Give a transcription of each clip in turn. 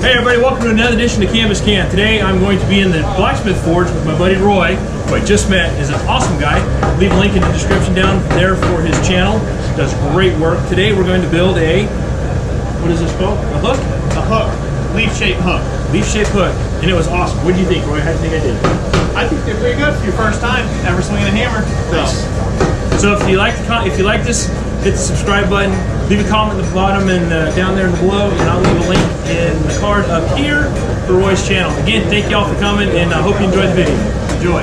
Hey everybody, welcome to another edition of Canvas Can. Today I'm going to be in the blacksmith forge with my buddy Roy, who I just met. Is an awesome guy. Leave a link in the description down there for his channel. Does great work. Today we're going to build a, what is this called? A hook? A hook. Leaf-shaped hook. Leaf-shaped hook. And it was awesome. What do you think, Roy? How do you think I did? I think they're pretty good for your first time ever swinging a hammer. So if you like this, hit the subscribe button. Leave a comment at the bottom and down there in the below, and I'll leave a link in the card up here for Roy's channel. Again, thank you all for coming, and I hope you enjoyed the video. Enjoy.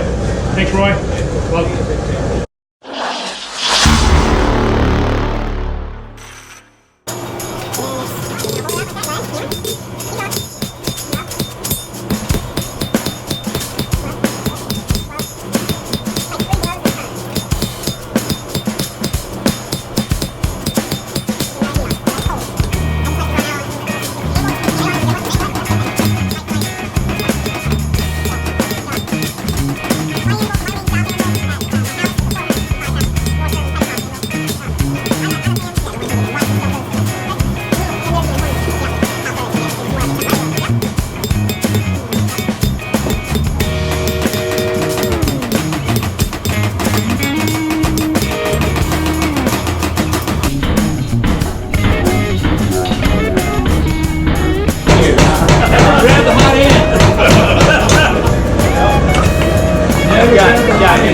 Thanks, Roy. Welcome.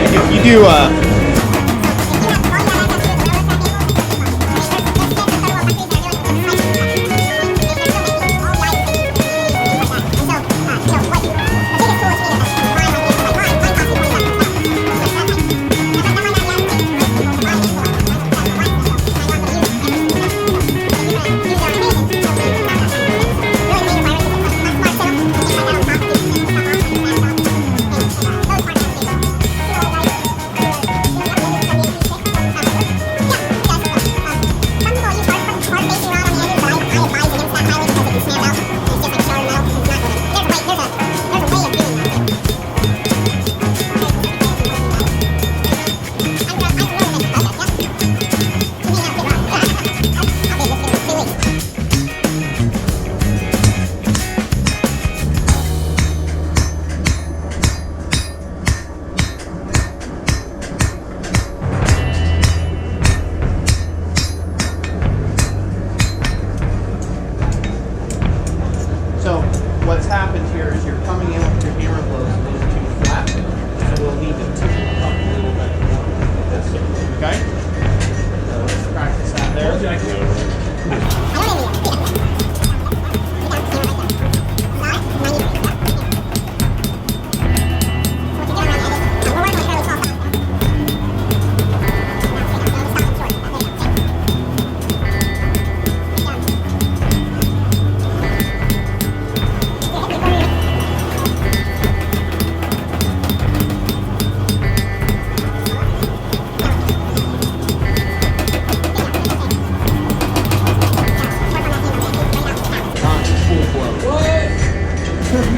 If you do what's happened here is you're coming in with your hammer blows a little too flat, so we'll need to tip it up a little bit like this. Okay? So let's practice that there.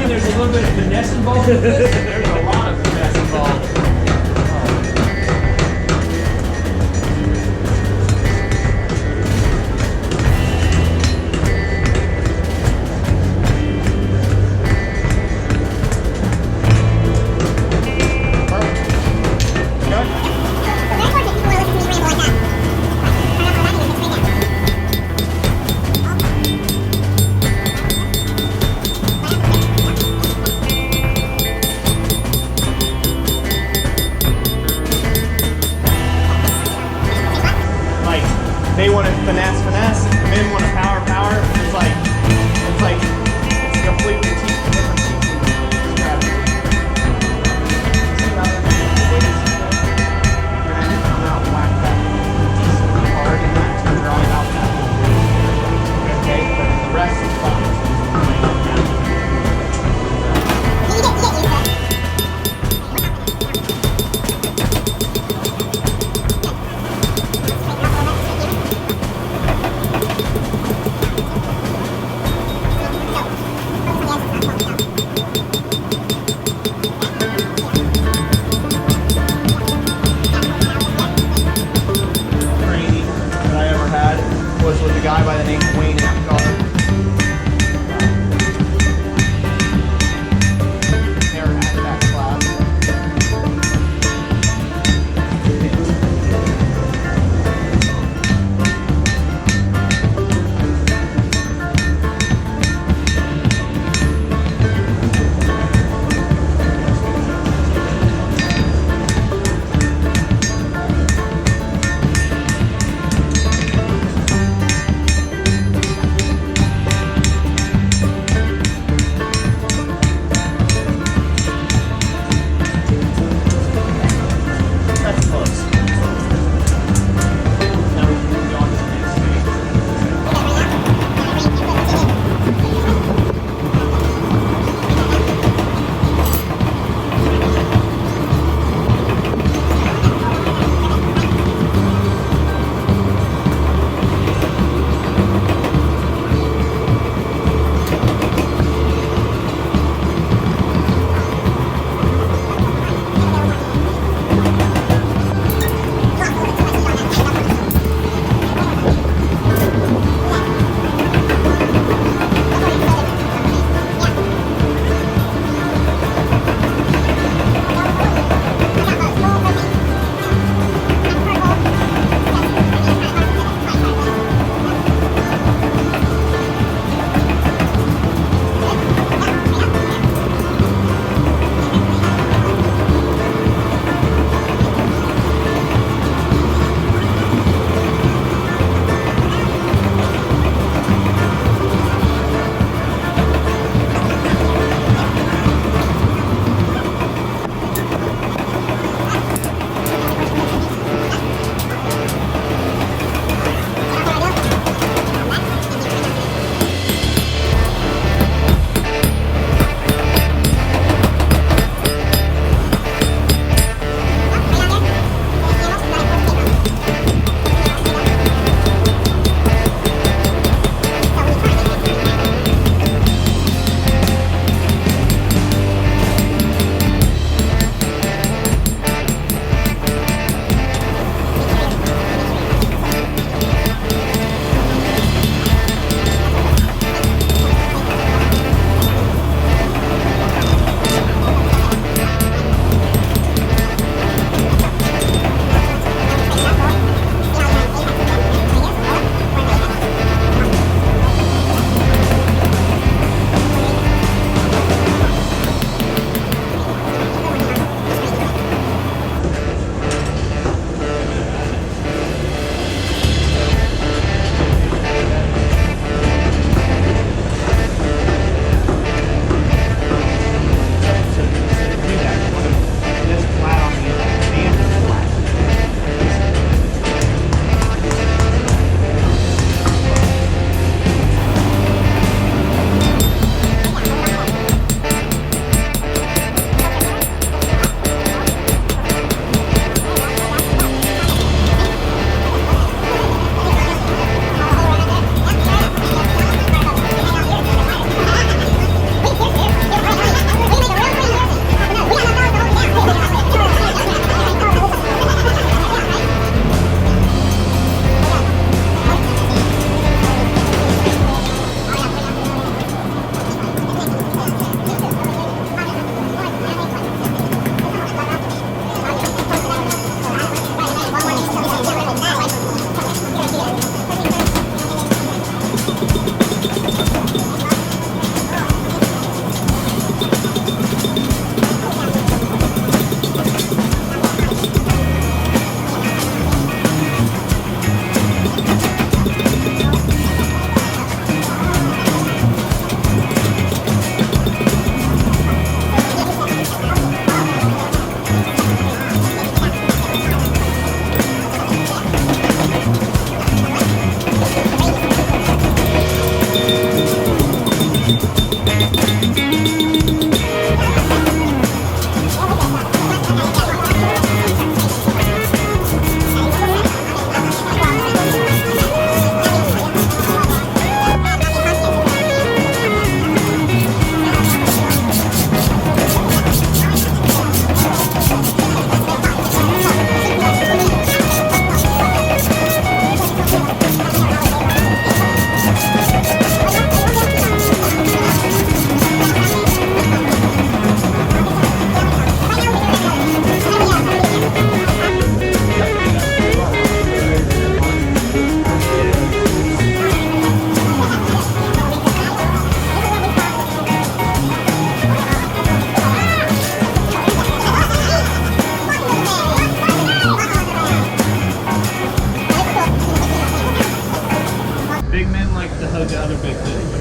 There's a little bit of finesse involved with this. There's a lot of finesse involved.